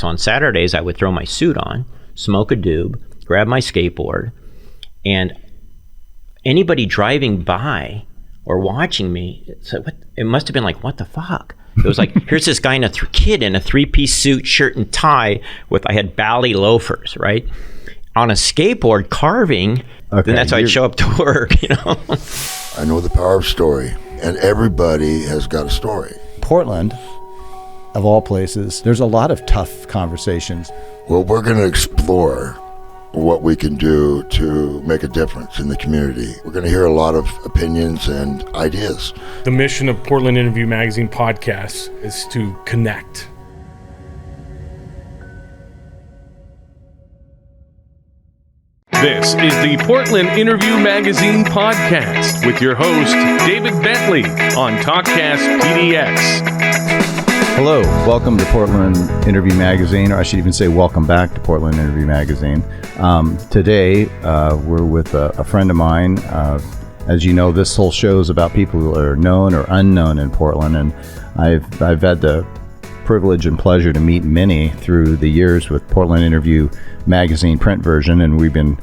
So on Saturdays, I would throw my suit on, smoke a doob, grab my skateboard, and anybody driving by or watching me, it must have been like, what the fuck? It was like, here's this guy kid in a three-piece suit, shirt and tie I had bally loafers, right? On a skateboard carving, then that's how I'd show up to work, you know? I know the power of story, and everybody has got a story. Portland, of all places, there's a lot of tough conversations. Well, we're going to explore what we can do to make a difference in the community. We're going to hear a lot of opinions and ideas. The mission of Portland Interview Magazine podcast is to connect. This is the Portland Interview Magazine podcast with your host, David Bentley, on TalkCast PDX. Hello, welcome to Portland Interview Magazine, or I should even say welcome back to Portland Interview Magazine. Today, we're with a friend of mine. As you know, this whole show is about people who are known or unknown in Portland, and I've had the privilege and pleasure to meet many through the years with Portland Interview Magazine print version, and we've been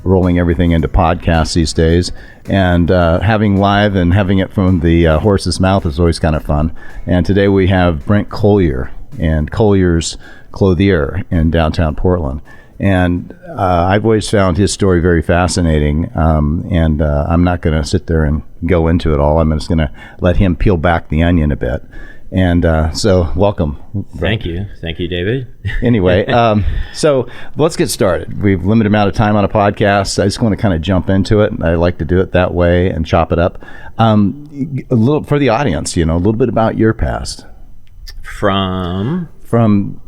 rolling everything into podcasts these days, and having live and having it from the horse's mouth is always kind of fun. And today we have Brent Collier and Collier's Collier in downtown Portland, and I've always found his story very fascinating, and I'm not going to sit there and go into it all. I'm just going to let him peel back the onion a bit. And so welcome. Thank you, David. Anyway, so let's get started. We've limited amount of time on a podcast. I just want to kind of jump into it. I like to do it that way and chop it up. A little for the audience, a little bit about your past. From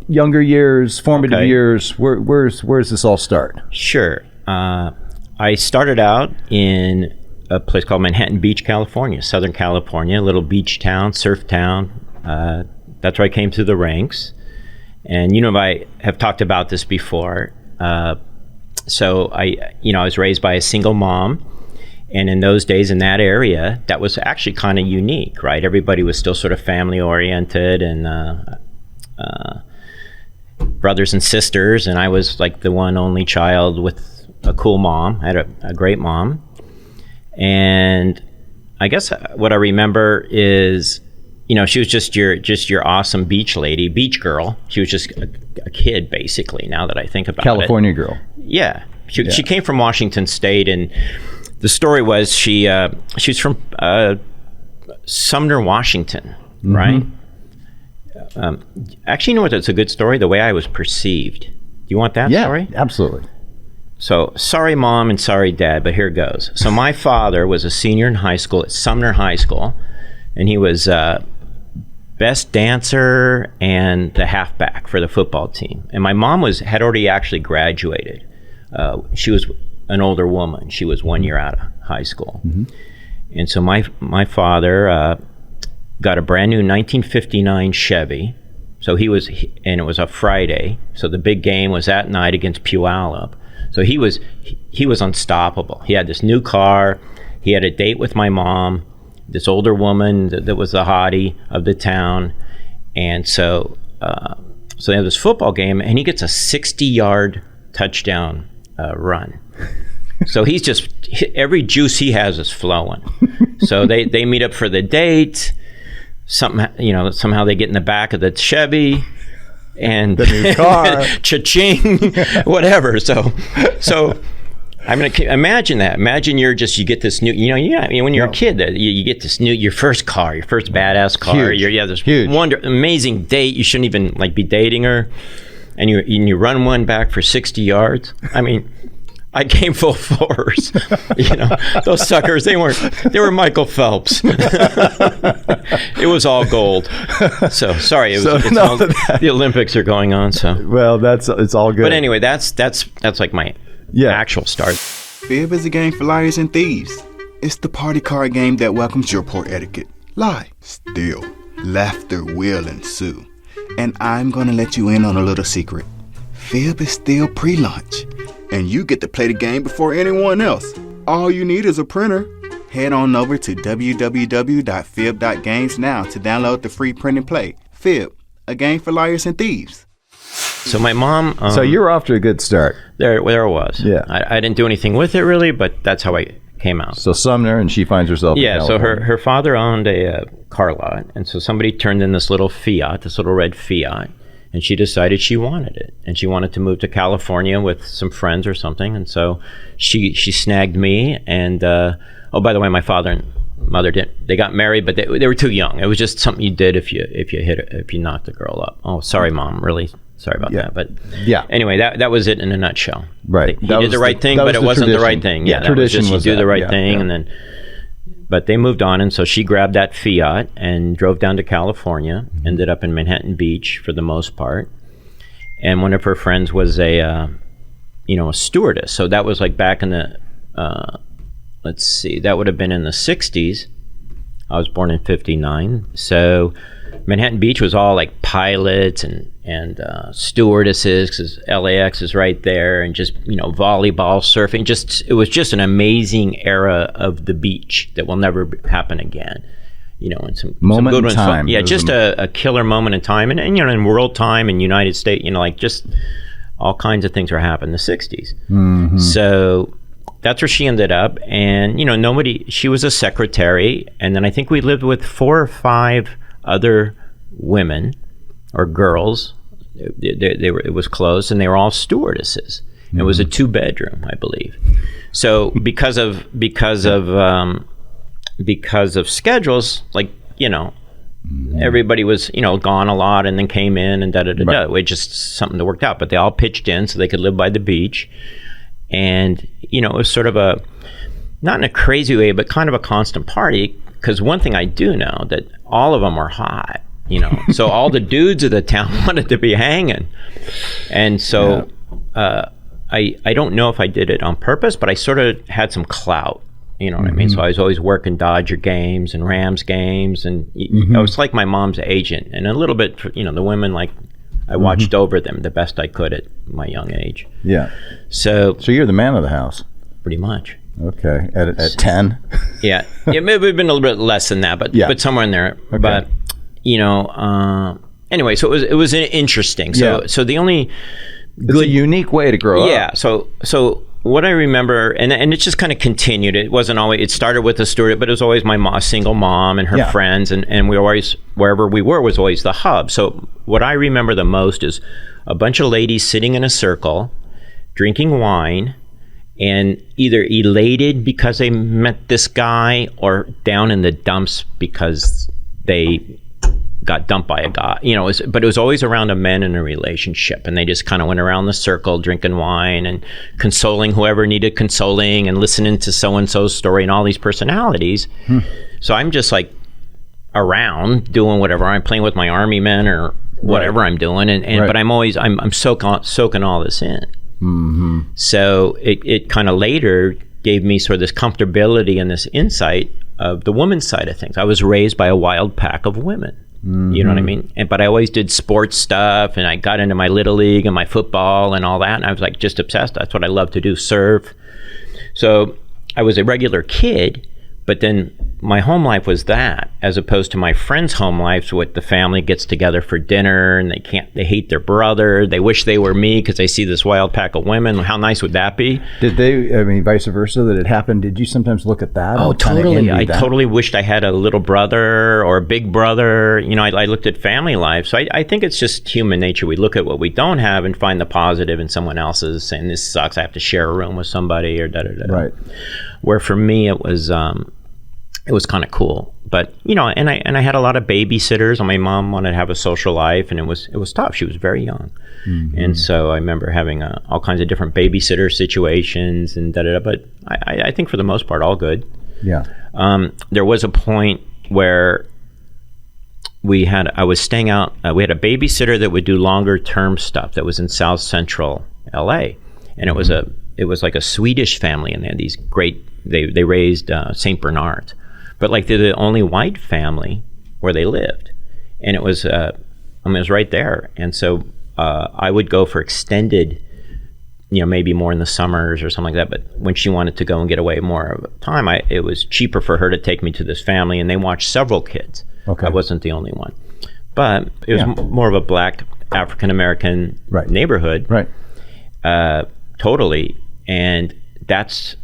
younger years, formative years. Where's this all start? Sure. I started out in a place called Manhattan Beach, California, Southern California, a little beach town, surf town. That's where I came through the ranks. And, I have talked about this before. So I was raised by a single mom. And in those days in that area, that was actually kind of unique, right? Everybody was still sort of family oriented and brothers and sisters. And I was like the one only child with a cool mom. I had a great mom. And I guess what I remember is, she was just your awesome beach lady, beach girl. She was just a kid, basically, now that I think about California girl. Yeah. She came from Washington State, and the story was she was from Sumner, Washington, right? Actually, you know what? It's a good story, the way I was perceived. Do you want that story? Yeah, absolutely. So, sorry, Mom, and sorry, Dad, but here goes. So my father was a senior in high school at Sumner High School, and he was best dancer and the halfback for the football team. And my mom had already actually graduated. She was an older woman. She was 1 year out of high school. Mm-hmm. And so my father got a brand new 1959 Chevy. So and it was a Friday. So the big game was that night against Puyallup. So he was unstoppable. He had this new car. He had a date with my mom, this older woman that was the hottie of the town. And so they have this football game, and he gets a 60-yard touchdown run. So he's just, every juice he has is flowing. So they meet up for the date. Somehow they get in the back of the Chevy. And the new car, cha-ching, whatever. So I mean, imagine that. Imagine you get this new, when you're a kid, you get this new, your first car, your first badass car. This huge, amazing date. You shouldn't even be dating her, and you run one back for 60 yards. I mean, I came full force. Those suckers, they were Michael Phelps. It was all gold. So sorry, the Olympics are going on. So well, it's all good. But anyway, that's like my actual start. Fib is a game for liars and thieves. It's the party card game that welcomes your poor etiquette. Lie, steal, laughter will ensue. And I'm gonna let you in on a little secret. Fib is still pre-lunch, and you get to play the game before anyone else. All you need is a printer. Head on over to www.fib.games now to download the free print and play. Fib, a game for liars and thieves. So my mom. So you're off to a good start. There it was. Yeah. I didn't do anything with it really, but that's how I came out. So Sumner, and she finds herself. Yeah. in So California. her father owned a car lot, and so somebody turned in this little Fiat, this little red Fiat, and she decided she wanted it, and she wanted to move to California with some friends or something, and so she snagged me. And oh, by the way, my father and mother didn't. They got married, but they were too young. It was just something you did if you knocked the girl up. Oh, sorry, Mom. Really sorry about that. But anyway, that was it in a nutshell. Right. He did the right thing, but it wasn't the right thing. Yeah, that was just you do the right thing, and then. But they moved on, and so she grabbed that Fiat and drove down to California. Ended up in Manhattan Beach for the most part, and one of her friends was a stewardess. So that was like back in the let's see, that would have been in the 60s. I was born in 59. So Manhattan Beach was all like pilots and stewardesses, because LAX is right there, and just, volleyball, surfing. It was just an amazing era of the beach that will never happen again. And some moment good in ones. time. Yeah, just a killer moment in time. And in world time and United States, like just all kinds of things were happening in the 60s. Mm-hmm. So that's where she ended up. And, she was a secretary. And then I think we lived with 4 or 5 other women or girls. It was close, and they were all stewardesses. And it was a 2-bedroom, I believe. So because of schedules, like, everybody was, gone a lot and then came in and da-da-da-da. It was just something that worked out. But they all pitched in so they could live by the beach. And, it was sort of not in a crazy way, but kind of a constant party. Because one thing I do know, that all of them were hot, So all the dudes of the town wanted to be hanging. And so I don't know if I did it on purpose, but I sort of had some clout. You know what I mean? So I was always working Dodger games and Rams games, and I was like my mom's agent, and a little bit, the women, like, I watched over them the best I could at my young age. Yeah. So you're the man of the house. Pretty much. Okay. At 10? Yeah. It may have been a little bit less than that, but somewhere in there. Okay. But, anyway, so it was interesting. So the only It's a unique way to grow up. Yeah. So what I remember, and it just kind of continued. It wasn't always. It started with a steward, but it was always my single mom and her friends, and we always, wherever we were, was always the hub. So what I remember the most is a bunch of ladies sitting in a circle, drinking wine, and either elated because they met this guy, or down in the dumps because they got dumped by a guy, but it was always around a man in a relationship, and they just kind of went around the circle drinking wine and consoling whoever needed consoling and listening to so-and-so's story and all these personalities. So I'm just like around doing whatever. I'm playing with my army men or whatever I'm doing, but I'm soaking all this in. So it kind of later gave me sort of this comfortability and this insight of the woman's side of things. I was raised by a wild pack of women. You know what I mean? But I always did sports stuff, and I got into my little league and my football and all that, and I was like just obsessed. That's what I love to do, surf. So I was a regular kid, but then my home life was that, as opposed to my friends' home lives, with the family gets together for dinner and they hate their brother. They wish they were me because they see this wild pack of women. How nice would that be? Did they, vice versa, that it happened? Did you sometimes look at that? Oh, totally. I totally wished I had a little brother or a big brother. I looked at family life. So I think it's just human nature. We look at what we don't have and find the positive in someone else's, saying, this sucks, I have to share a room with somebody, or da-da-da. Right. Where for me, it was kind of cool. But, and I had a lot of babysitters, and my mom wanted to have a social life, and it was tough. She was very young. And so I remember having all kinds of different babysitter situations and da-da-da, but I think for the most part, all good. Yeah. There was a point where I was staying out, we had a babysitter that would do longer term stuff that was in South Central LA. And it was like a Swedish family, and they had these great, they raised St. Bernards. But like they're the only white family where they lived. And it was, it was right there. And so I would go for extended, maybe more in the summers or something like that. But when she wanted to go and get away more of the time, it was cheaper for her to take me to this family, and they watched several kids. Okay. I wasn't the only one. But it was more of a black African-American Right. neighborhood. Right. Totally. And that's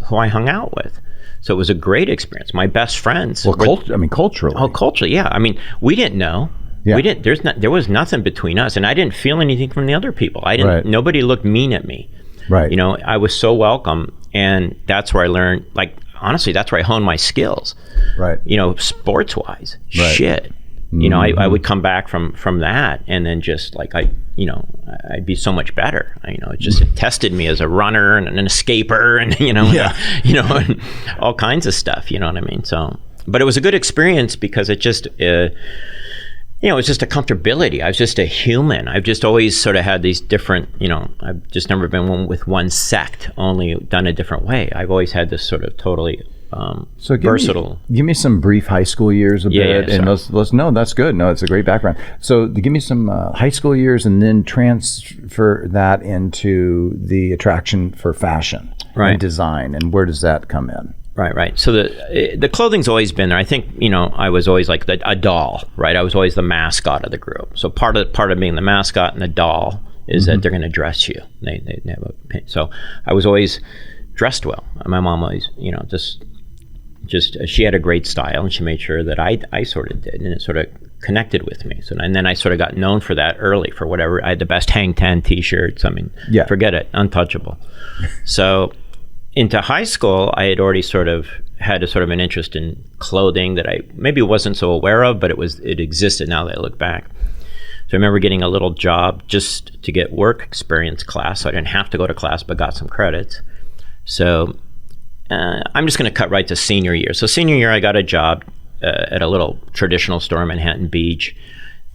who I hung out with. So it was a great experience. My best friends. Well, culturally. Oh, culturally, yeah. I mean, we didn't know. Yeah. We didn't. There was nothing between us, and I didn't feel anything from the other people. I didn't. Right. Nobody looked mean at me. Right. You know, I was so welcome, and that's where I learned. Like, honestly, that's where I honed my skills. Right. You know, sports wise, Right. shit. You know, I would come back from that, and then just like I'd be so much better. It just it tested me as a runner and an escaper, and and all kinds of stuff. You know what I mean? So, but it was a good experience because it just, it was just a comfortability. I was just a human. I've just always sort of had these different. I've just never been with one sect, only done a different way. I've always had this sort of totally. So versatile. Give me some brief high school years a bit, and let's. No, that's good. No, it's a great background. So give me some high school years, and then transfer that into the attraction for fashion and design, and where does that come in? Right. So the clothing's always been there. I think I was always like a doll, right? I was always the mascot of the group. So part of being the mascot and the doll is that they're going to dress you. They have so I was always dressed well. My mom always, just she had a great style, and she made sure that I sort of did, and it sort of connected with me. So and then I sort of got known for that early, for whatever. I had the best Hang 10 t-shirts. I mean, forget it, untouchable. So into high school, I had already sort of had an interest in clothing that I maybe wasn't so aware of, but it existed now that I look back. So I remember getting a little job just to get work experience class. So I didn't have to go to class, but got some credits. So I'm just going to cut right to senior year. So senior year, I got a job at a little traditional store in Manhattan Beach,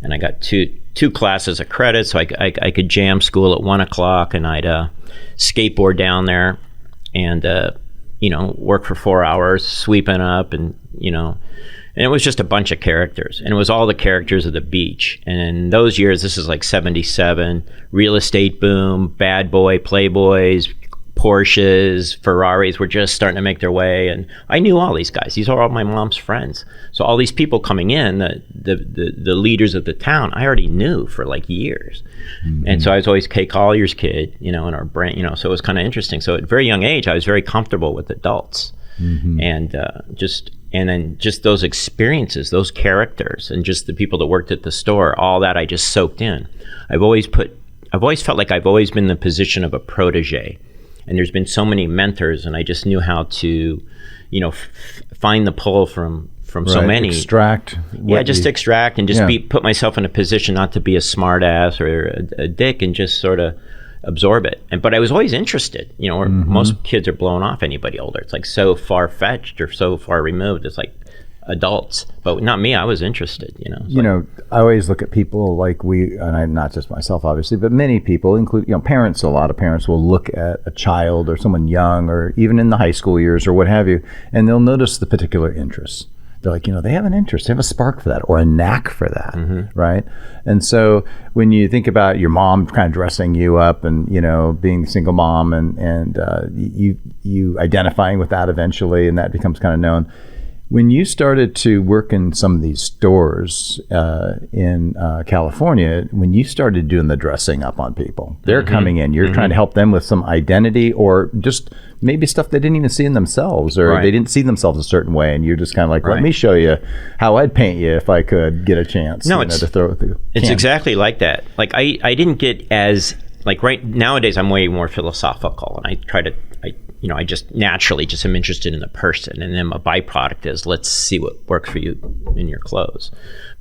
and I got two classes of credit, so I could jam school at 1 o'clock, and I'd skateboard down there and work for 4 hours sweeping up, and it was just a bunch of characters, and it was all the characters of the beach. And in those years, this is like 77, real estate boom, bad boy playboys, Porsches, Ferraris were just starting to make their way, and I knew all these guys. These are all my mom's friends. So all these people coming in, the leaders of the town, I already knew for like years. And so I was always Kay Collier's kid, in our brain, so it was kind of interesting. So at a very young age, I was very comfortable with adults, and then just those experiences, those characters, and just the people that worked at the store, all that I just soaked in. I've always felt like I've always been in the position of a protege. And there's been so many mentors, and I just knew how to, find the pull from so many. Extract. Extract and just put myself in a position not to be a smart ass or a dick, and just sort of absorb it. But I was always interested, where most kids are blowing off anybody older. It's like so far-fetched or so far removed. It's like adults, but not me. I was interested, I always look at people like and not just myself, obviously, but many people, include, parents. A lot of parents will look at a child or someone young, or even in the high school years or what have you, and they'll notice the particular interests. They're like, they have an interest, they have a spark for that, or a knack for that, right? And so when you think about your mom kind of dressing you up, and being a single mom, and you identifying with that eventually, and that becomes kind of known. When you started to work in some of these stores in California, when you started doing the dressing up on people, they're coming in, you're trying to help them with some identity, or just maybe stuff they didn't even see in themselves, or they didn't see themselves a certain way, and you're just kind of like, let me show you how I'd paint you if I could get a chance to throw it through. It's exactly like that. Like I didn't get as, like right nowadays I'm way more philosophical, and I try to, I just naturally just am interested in the person, and then a byproduct is, let's see what works for you in your clothes.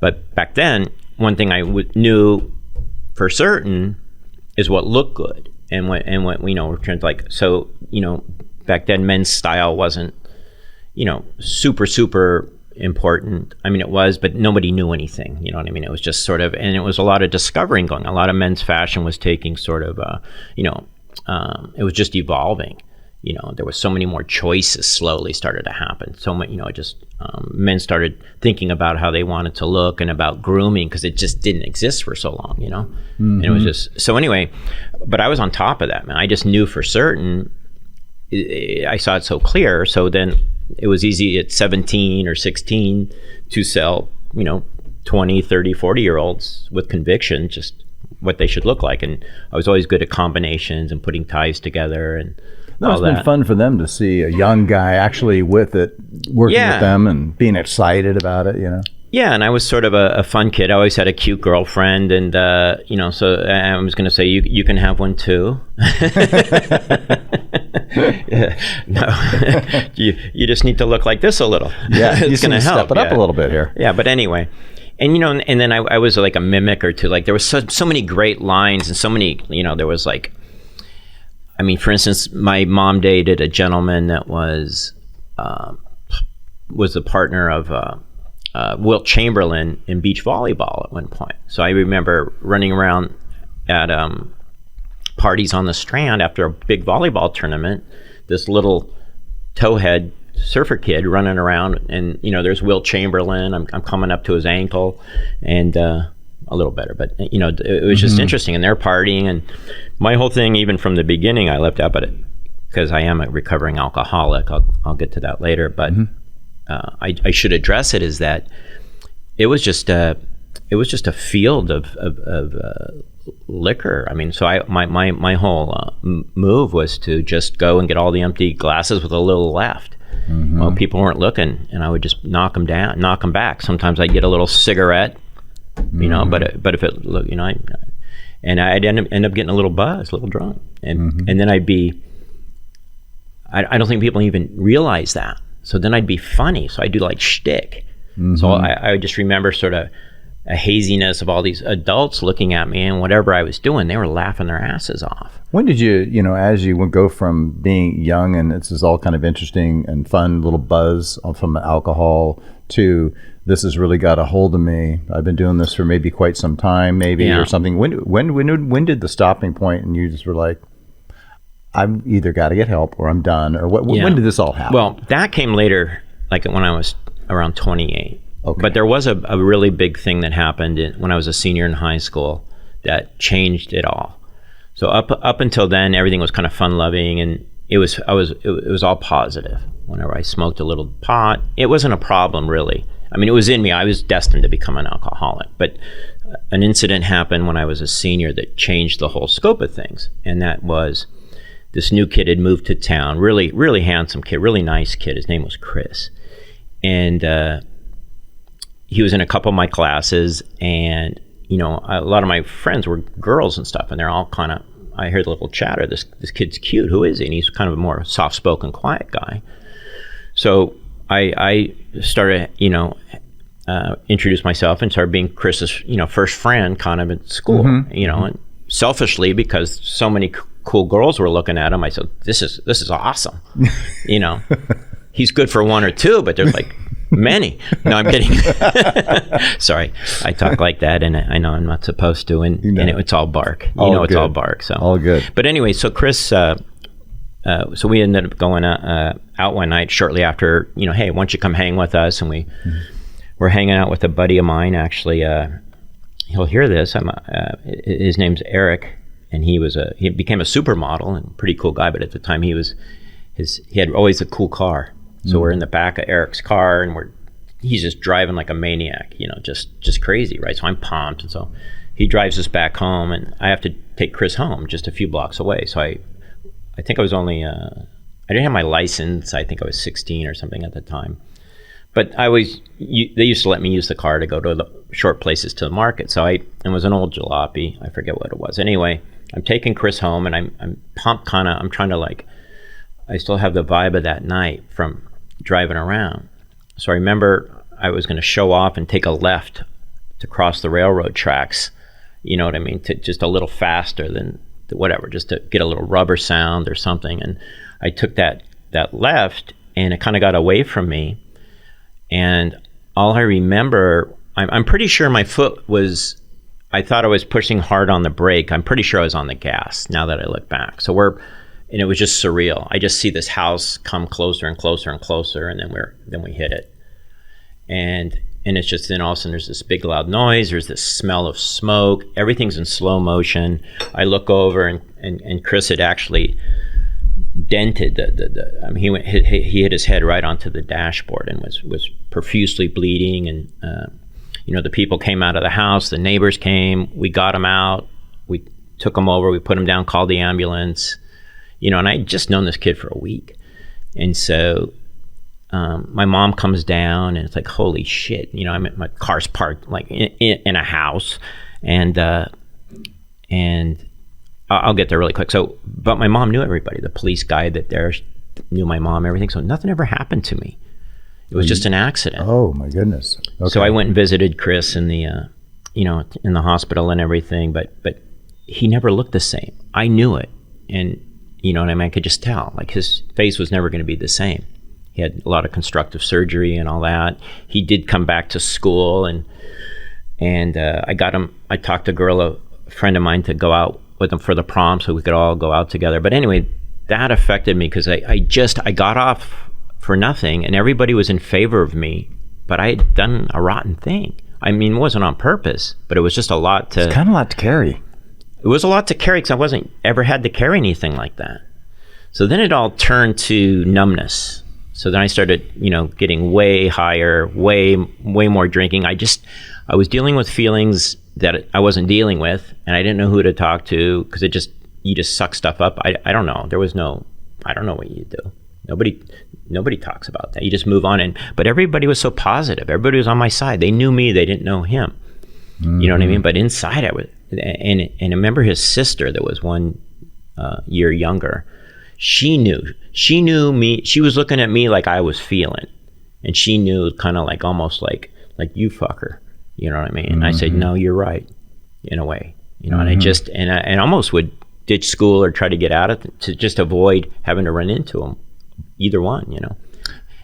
But back then, one thing I knew for certain is what looked good, and what we're trying to like. So back then, men's style wasn't super important. I mean, it was, but nobody knew anything. You know what I mean? It was just sort of, and it was a lot of discovering going. A lot of men's fashion was taking sort of, it was just evolving. There was so many more choices slowly started to happen. So much, men started thinking about how they wanted to look, and about grooming, because it just didn't exist for so long, And it was just, so anyway, but I was on top of that, man. I just knew for certain, I saw it so clear. So then it was easy at 17 or 16 to sell, 20, 30, 40-year-olds with conviction, just what they should look like. And I was always good at combinations and putting ties together and No, all it's that. been fun for them to see a young guy actually with it, working with them and being excited about it, you know? Yeah, and I was sort of a fun kid. I always had a cute girlfriend, and so I was going to say you can have one too. No, you just need to look like this a little. Yeah, it's going to help. Step it up a little bit here. Yeah, but anyway, and and then I was like a mimic or two. Like there was so many great lines and so many. There was like, I mean, for instance, my mom dated a gentleman that was the partner of Wilt Chamberlain in beach volleyball at one point. So I remember running around at parties on the Strand after a big volleyball tournament, this little towhead surfer kid running around, and there's Wilt Chamberlain. I'm coming up to his ankle, and a little better, but it was just interesting. And they're partying, and my whole thing, even from the beginning, I left out, but because I am a recovering alcoholic, I'll get to that later. But I should address it, is that it was just a field of liquor. I mean, so my whole move was to just go and get all the empty glasses with a little left. Well, people weren't looking, and I would just knock them back. Sometimes I'd get a little cigarette, but if it look, and I'd end up getting a little buzzed, a little drunk, and then I'd be. I don't think people even realize that. So then I'd be funny. So I'd do like shtick. So I just remember sort of a haziness of all these adults looking at me, and whatever I was doing, they were laughing their asses off. When did you, as you would go from being young and this is all kind of interesting and fun, little buzz from alcohol, to this has really got a hold of me. I've been doing this for maybe quite some time, or something. When did the stopping point, and you just were like, I've either got to get help or I'm done, or when did this all happen? Well, that came later, like when I was around 28. Okay. But there was a really big thing that happened when I was a senior in high school that changed it all. So up until then, everything was kind of fun-loving, and it was all positive. Whenever I smoked a little pot, it wasn't a problem really. I mean, it was in me. I was destined to become an alcoholic. But an incident happened when I was a senior that changed the whole scope of things, and that was this new kid had moved to town. Really, really handsome kid, really nice kid. His name was Chris, and he was in a couple of my classes, and a lot of my friends were girls and stuff, and they're all kind of, I heard a little chatter, this kid's cute, who is he? And he's kind of a more soft-spoken, quiet guy. So I started, introduced myself and started being Chris's, first friend kind of at school, and selfishly, because so many cool girls were looking at him, I said, this is awesome. He's good for one or two, but there's like many. No, I'm kidding. Sorry, I talk like that, and I know I'm not supposed to, and it's all bark. It's all bark. So all good. But anyway, so Chris, so we ended up going out one night shortly after. Hey, why don't you come hang with us? And we were hanging out with a buddy of mine. Actually, he'll hear this. His name's Eric, and he became a supermodel and pretty cool guy. But at the time, he had always a cool car. So we're in the back of Eric's car, and he's just driving like a maniac, just crazy, right? So I'm pumped, and so he drives us back home, and I have to take Chris home just a few blocks away. So I think I was only, I didn't have my license. I think I was 16 or something at the time. But they used to let me use the car to go to the short places to the market. So it was an old jalopy. I forget what it was. Anyway, I'm taking Chris home, and I'm pumped I'm trying to I still have the vibe of that night from driving around. So I remember I was going to show off and take a left to cross the railroad tracks, you know what I mean, to just a little faster than whatever, just to get a little rubber sound or something. And I took that left, and it kind of got away from me. And all I remember, I'm pretty sure my foot was, I thought I was pushing hard on the brake. I'm pretty sure I was on the gas now that I look back. And it was just surreal. I just see this house come closer and closer and closer, and then we hit it. And it's just, then all of a sudden there's this big loud noise, there's this smell of smoke, everything's in slow motion. I look over, and Chris had actually dented he hit his head right onto the dashboard and was profusely bleeding, and the people came out of the house, the neighbors came, we got them out, we took them over, we put them down, called the ambulance, and I had just known this kid for a week. And so my mom comes down, and it's like, holy shit, I'm at my car's parked like in a house, and I'll get there really quick. So, but my mom knew everybody. The police guy that there knew my mom, everything. So nothing ever happened to me. It was just an accident. Oh my goodness. Okay. So I went and visited Chris in the, in the hospital and everything, but he never looked the same. I knew it. And, what I mean? I could just tell, like his face was never going to be the same. He had a lot of constructive surgery and all that. He did come back to school, and I got him, I talked to a friend of mine to go out with him for the prom so we could all go out together. But anyway, that affected me because I got off for nothing, and everybody was in favor of me, but I had done a rotten thing. I mean, it wasn't on purpose, but it was just a lot to... It's kind of a lot to carry. It was a lot to carry because I wasn't ever had to carry anything like that. So then it all turned to numbness. So then I started, getting way higher, way more drinking. I was dealing with feelings that I wasn't dealing with, and I didn't know who to talk to because you just suck stuff up. I don't know. I don't know what you do. Nobody talks about that. You just move on. But everybody was so positive. Everybody was on my side. They knew me. They didn't know him. Mm-hmm. You know what I mean? But inside I was, and I remember his sister that was 1 year younger. She knew me. She was looking at me like I was feeling, and she knew kind of like almost like you fucker. You know what I mean? And I said, no, you're right, in a way. And I almost would ditch school or try to get out of it to just avoid having to run into him, either one,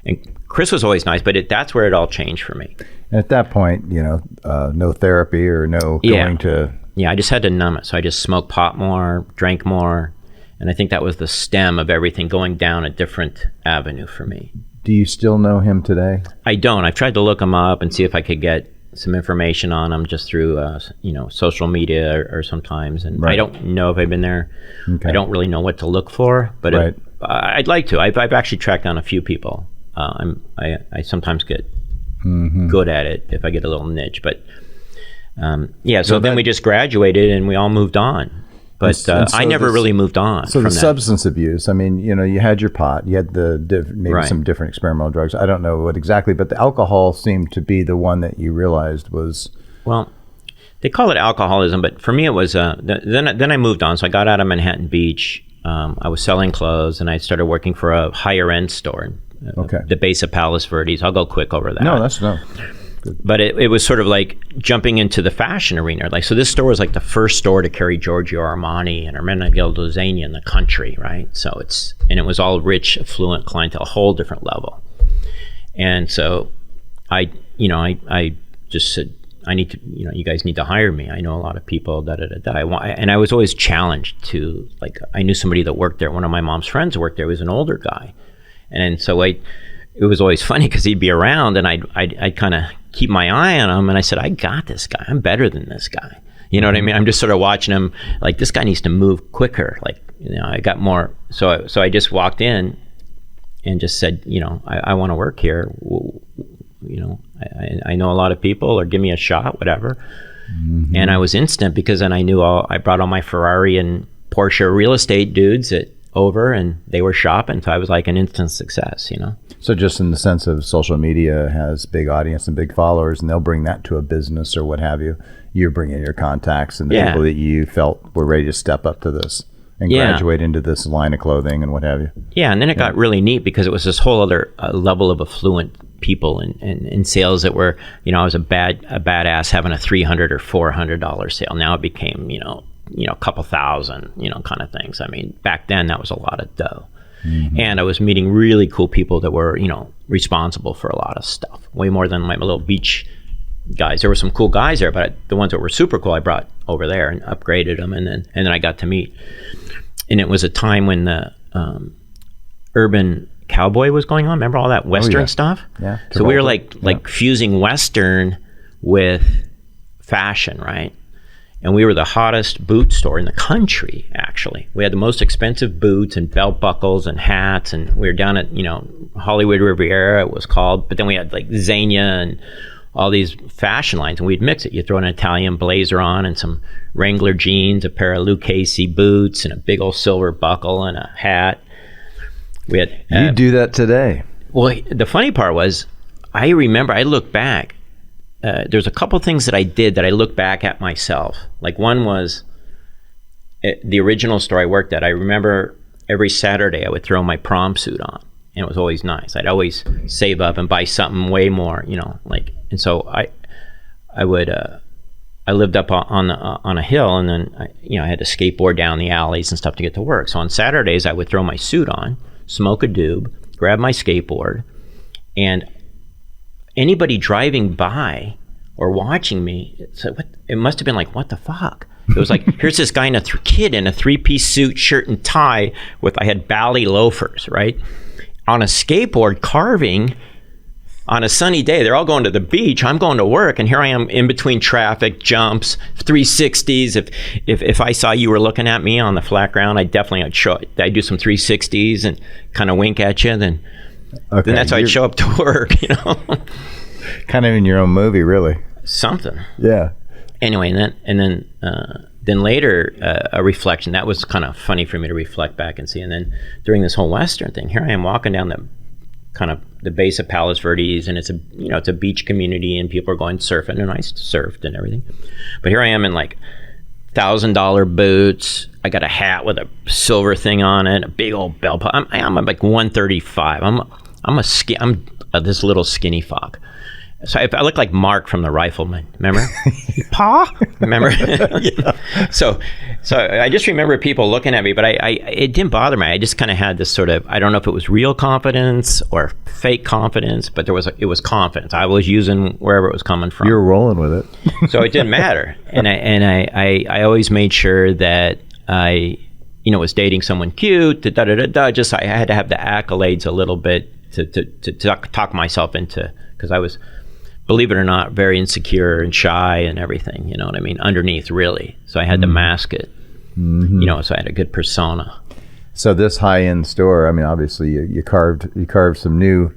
And Chris was always nice, but that's where it all changed for me. And at that point, no therapy or no going to... Yeah, I just had to numb it. So I just smoked pot more, drank more, and I think that was the stem of everything, going down a different avenue for me. Do you still know him today? I don't. I've tried to look him up and see if I could get some information on him just through, social media or sometimes. And right. I don't know if I've been there. Okay. I don't really know what to look for, but right. I'd like to. I've actually tracked down a few people. I sometimes get good at it if I get a little niche, but so then we just graduated and we all moved on. But so I never really moved on. So from the that. Substance abuse, I mean, you had your pot, you had maybe right. some different experimental drugs. I don't know what exactly, but the alcohol seemed to be the one that you realized was... Well, they call it alcoholism, but for me it was, then I moved on. So I got out of Manhattan Beach. I was selling clothes, and I started working for a higher end store. Okay. The base of Palos Verdes. I'll go quick over that. No. But it was sort of like jumping into the fashion arena. Like, so this store was like the first store to carry Giorgio Armani and Ermenegildo Zegna in the country, right? So it was all rich, affluent clientele, a whole different level. And so I just said, I need to, you guys need to hire me. I know a lot of people, and I was always challenged to, like, I knew somebody that worked there. One of my mom's friends worked there. He was an older guy. And so it was always funny because he'd be around, and I'd kind of keep my eye on him, and I said, I got this guy. I'm better than this guy. You know what I mean? I'm just sort of watching him, like, this guy needs to move quicker. Like, I got more. So I just walked in and just said, I want to work here. I know a lot of people, or give me a shot, whatever. Mm-hmm. And I was instant because then I knew I brought all my Ferrari and Porsche real estate dudes over, and they were shopping. So I was like an instant success, So just in the sense of social media has big audience and big followers, and they'll bring that to a business or what have you. You're bringing your contacts and the people that you felt were ready to step up to this and graduate into this line of clothing and what have you. Yeah, and then it got really neat because it was this whole other level of affluent people in sales that were, I was a badass having a $300 or $400 sale. Now it became, a couple thousand, kind of things. I mean, back then that was a lot of dough. Mm-hmm. And I was meeting really cool people that were, responsible for a lot of stuff, way more than my little beach guys. There were some cool guys there, but the ones that were super cool, I brought over there and upgraded them. And then I got to meet. And it was a time when the urban Cowboy was going on. Remember all that Western stuff? Yeah. So we were like fusing Western with fashion, right? And we were the hottest boot store in the country, actually. We had the most expensive boots and belt buckles and hats, and we were down at, Hollywood Riviera, it was called. But then we had like Zegna and all these fashion lines, and we'd mix it. You throw an Italian blazer on and some Wrangler jeans, a pair of Lucchese boots, and a big old silver buckle and a hat. We had You do that today. well, the funny part was, I remember, I look back, there's a couple things that I did that I look back at myself. Like one was the original store I worked at. I remember every Saturday I would throw my prom suit on, and it was always nice. I'd always save up and buy something way more, and so I lived up on a hill, and then I had to skateboard down the alleys and stuff to get to work. So on Saturdays I would throw my suit on, smoke a doob, grab my skateboard, and anybody driving by or watching me, it must have been like, what the fuck? It was like, here's this guy kid in a three-piece suit, shirt and tie I had Bally loafers, right? On a skateboard carving on a sunny day. They're all going to the beach. I'm going to work, and here I am in between traffic, jumps, 360s. If I saw you were looking at me on the flat ground, I'd do some 360s and kind of wink at you, then that's how I'd show up to work, Kind of in your own movie, really. Something. Yeah. Anyway, and then later, a reflection. That was kind of funny for me to reflect back and see. And then during this whole Western thing, here I am walking down the base of Palos Verdes, and it's a beach community, and people are going surfing, and I surfed and everything. But here I am in like $1,000 boots. I got a hat with a silver thing on it, a big old belt. I'm like 135. I'm this little skinny fuck. So I look like Mark from The Rifleman, remember? Pa? Remember? Yeah. So I just remember people looking at me, but it didn't bother me. I just kind of had this sort of, I don't know if it was real confidence or fake confidence, but it was confidence. I was using wherever it was coming from. You were rolling with it. So it didn't matter. And I always made sure that I was dating someone cute, just I had to have the accolades a little bit to talk myself into, because I was, believe it or not, very insecure and shy and everything, you know what I mean, underneath, really. So I had to mask it, so I had a good persona. So this high-end store, I mean, obviously you carved some new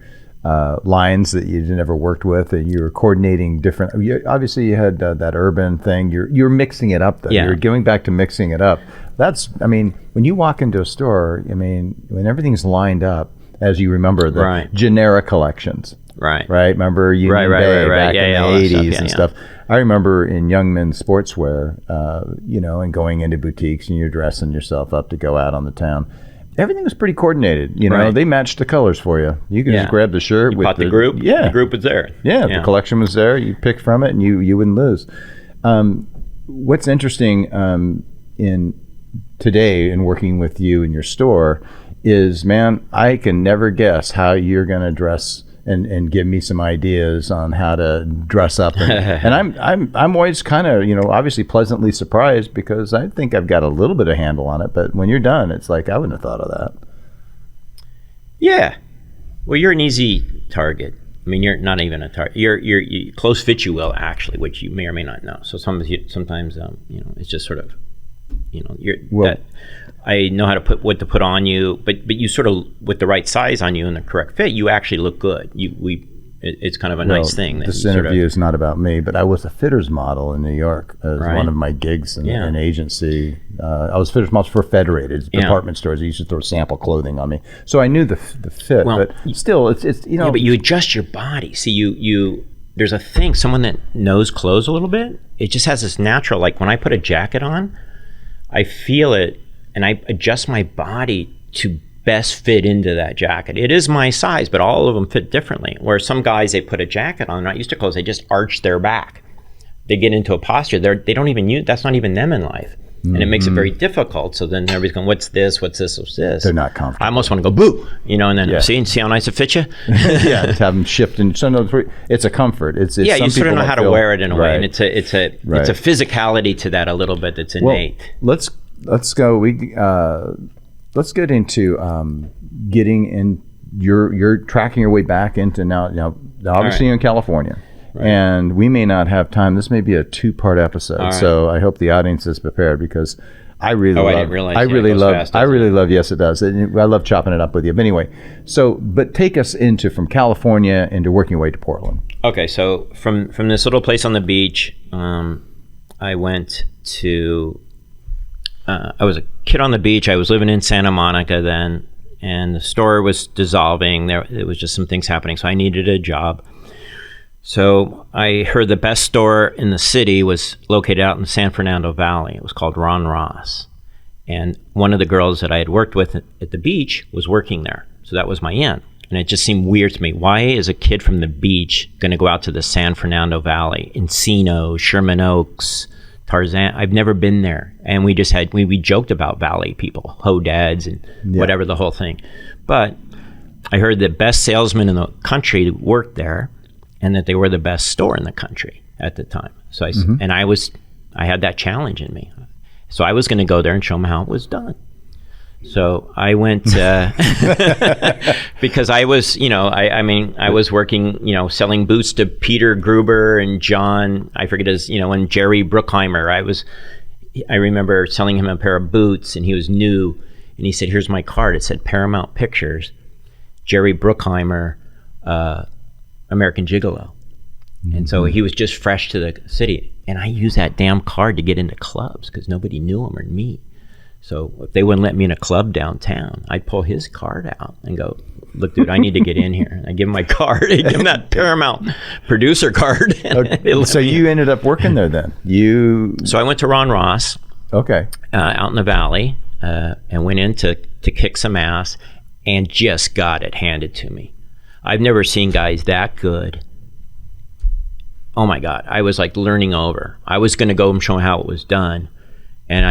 lines that you never worked with, and you were coordinating different, obviously you had that urban thing. You're mixing it up, though. Yeah. You're going back to mixing it up. That's, I mean, when you walk into a store, I mean, when everything's lined up, as you remember, the generic collections. Right. Remember Union Bay back in the 80s and stuff. I remember in young men's sportswear, and going into boutiques, and you're dressing yourself up to go out on the town. Everything was pretty coordinated. They matched the colors for you. You could just grab the shirt. You bought the group. Yeah. The group was there. Yeah. The collection was there. You pick from it, and you wouldn't lose. What's interesting in today in working with you in your store is, man, I can never guess how you're going to dress and give me some ideas on how to dress up. And I'm always kind of, obviously pleasantly surprised, because I think I've got a little bit of handle on it. But when you're done, it's like, I wouldn't have thought of that. Yeah. Well, you're an easy target. I mean, you're not even a target. You're close fit, you will, actually, which you may or may not know. So sometimes it's just sort of, I know how to put what to put on you, but you sort of, with the right size on you and the correct fit, you actually look good. It's kind of a nice thing. That this interview is not about me, but I was a fitter's model in New York as one of my gigs in an agency. I was fitter's model for Federated department stores. They used to throw sample clothing on me, so I knew the fit. Well, but still, it's Yeah, but you adjust your body. See, you there's a thing. Someone that knows clothes a little bit, it just has this natural. Like when I put a jacket on, I feel it. And I adjust my body to best fit into that jacket. It is my size, but all of them fit differently. Where some guys, they put a jacket on, not used to clothes, they just arch their back. They get into a posture. They don't even use, that's not even them in life. And it makes it very difficult. So then everybody's going, what's this, what's this, what's this? They're not comfortable. I almost want to go, boo, and then see how nice it fits you? Yeah, to have them shift. And it's a comfort. It's you sort of know how to wear it in a way. And it's a physicality to that a little bit that's innate. Well, let's go. Let's get into getting in. You're tracking your way back into now. Obviously, in California, and we may not have time. This may be a 2-part episode, so I hope the audience is prepared, because I really I love. didn't realize. I yeah, it really goes love. fast, I doesn't really it? love. Yes, it does. And I love chopping it up with you. But anyway, but take us from California into working your way to Portland. Okay, so from this little place on the beach, I went to. I was a kid on the beach. I was living in Santa Monica then, and the store was dissolving. There was just some things happening, so I needed a job. So I heard the best store in the city was located out in the San Fernando Valley. It was called Ron Ross. And one of the girls that I had worked with at the beach was working there. So that was my in. And it just seemed weird to me. Why is a kid from the beach going to go out to the San Fernando Valley, Encino, Sherman Oaks, Tarzan? I've never been there. And we just had, we joked about Valley people, ho dads and whatever, the whole thing. But I heard the best salesman in the country worked there, and that they were the best store in the country at the time. So I had that challenge in me. So I was going to go there and show them how it was done. So I went because I was, I was working, selling boots to Peter Gruber and John, I forget his, and Jerry Bruckheimer. I remember selling him a pair of boots, and he was new, and he said, "Here's my card." It said Paramount Pictures, Jerry Bruckheimer, American Gigolo. And so he was just fresh to the city, and I used that damn card to get into clubs because nobody knew him or me. So if they wouldn't let me in a club downtown, I'd pull his card out and go, "Look, dude, I need to get in here." And I give him my card. I give him that Paramount producer card. So you ended up working there then? So I went to Ron Ross. Okay. Out in the Valley, and went in to kick some ass, and just got it handed to me. I've never seen guys that good. Oh my God, I was like learning over. I was going to go and show them how it was done. And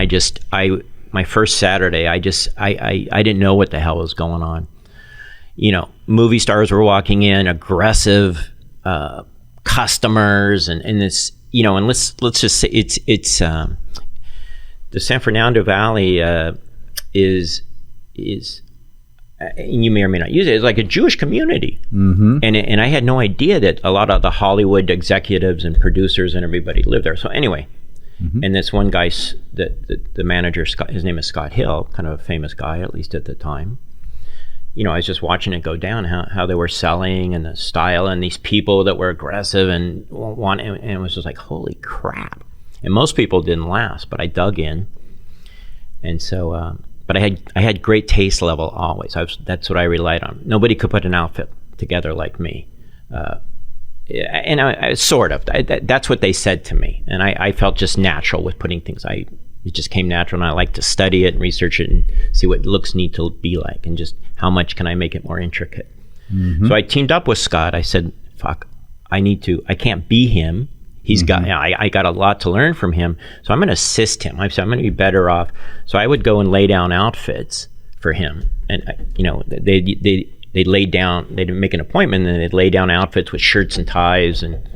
my first Saturday, I didn't know what the hell was going on. Movie stars were walking in, aggressive customers, and this, and let's just say it's the San Fernando Valley is and you may or may not use it, it's like a Jewish community. Mm-hmm. And I had no idea that a lot of the Hollywood executives and producers and everybody lived there. So anyway, and this one guy, the manager, Scott, his name is Scott Hill, kind of a famous guy, at least at the time. I was just watching it go down, how they were selling and the style and these people that were aggressive and it was just like, holy crap. And most people didn't last, but I dug in. And so, but I had great taste level always. That's what I relied on. Nobody could put an outfit together like me. And I sort of, that's what they said to me. And I felt just natural with putting things. It just came natural, and I like to study it and research it and see what looks need to be like, and just how much can I make it more intricate. Mm-hmm. So I teamed up with Scott. I said, fuck, I can't be him. He's got, I got a lot to learn from him, so I'm going to assist him. I said, I'm going to be better off. So I would go and lay down outfits for him, and they'd lay down. They'd make an appointment, and they'd lay down outfits with shirts and ties and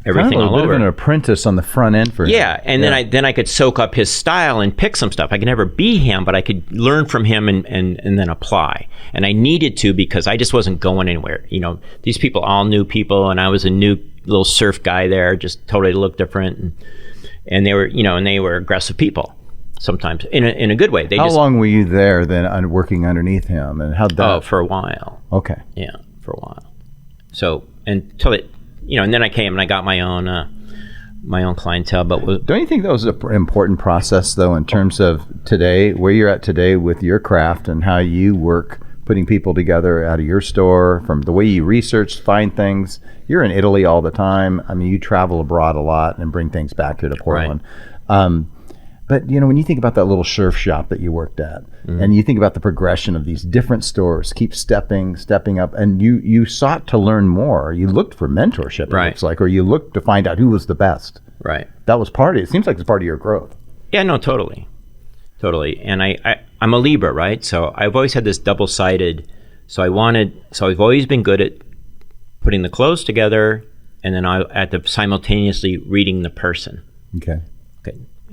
everything all over. Kind of an apprentice on the front end for him. Yeah, and then I could soak up his style and pick some stuff. I could never be him, but I could learn from him and then apply. And I needed to, because I just wasn't going anywhere. These people all knew people, and I was a new little surf guy there, just totally looked different, and they were, and they were aggressive people sometimes in a good way. How long were you there then, working underneath him, and how'd that? Oh, for a while. Okay. Yeah, for a while. So until it, and then I came and I got my own clientele. But don't you think that was an important process, though, in terms of today, where you're at today with your craft and how you work, putting people together out of your store, from the way you research, find things? You're in Italy all the time. I mean, you travel abroad a lot and bring things back here to Portland. Right. But, when you think about that little surf shop that you worked at, and you think about the progression of these different stores, keep stepping up, and you sought to learn more. You looked for mentorship, it looks like, or you looked to find out who was the best. Right. That was it seems like it's part of your growth. Yeah, no, totally. And I'm a Libra, right? So I've always had this double-sided, so I've always been good at putting the clothes together, and then simultaneously reading the person. Okay.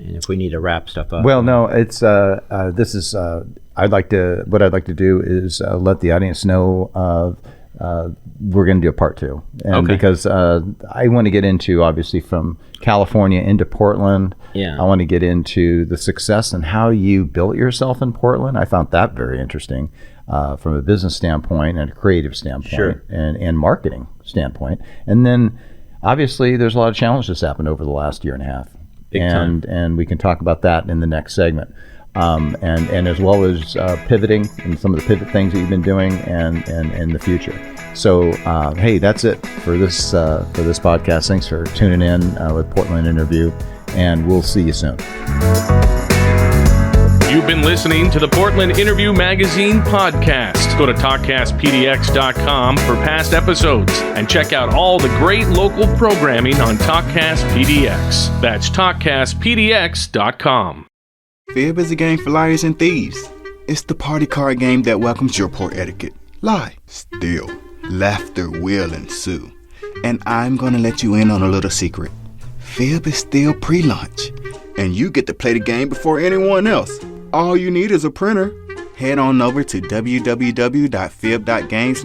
And if we need to wrap stuff up. Well, no, it's what I'd like to do is let the audience know of we're going to do a part 2. And Okay. because I want to get into, obviously, from California into Portland. Yeah. I want to get into the success and how you built yourself in Portland. I found that very interesting from a business standpoint and a creative standpoint. Sure. and marketing standpoint. And then, obviously, there's a lot of challenges happened over the last year and a half. Big time. And we can talk about that in the next segment. And as well as pivoting and some of the pivot things that you've been doing and in the future. So, hey, that's it for this podcast. Thanks for tuning in with Portland Interview, and we'll see you soon. You've been listening to the Portland Interview Magazine podcast. Go to TalkCastPDX.com for past episodes and check out all the great local programming on TalkCast PDX. That's TalkCastPDX.com. Fib is a game for liars and thieves. It's the party card game that welcomes your poor etiquette. Lie, steal, laughter will ensue. And I'm gonna let you in on a little secret. Fib is still pre-launch, and you get to play the game before anyone else. All you need is a printer. Head on over to www.fib.games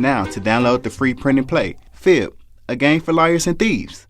now to download the free print and play. Fib, a game for liars and thieves.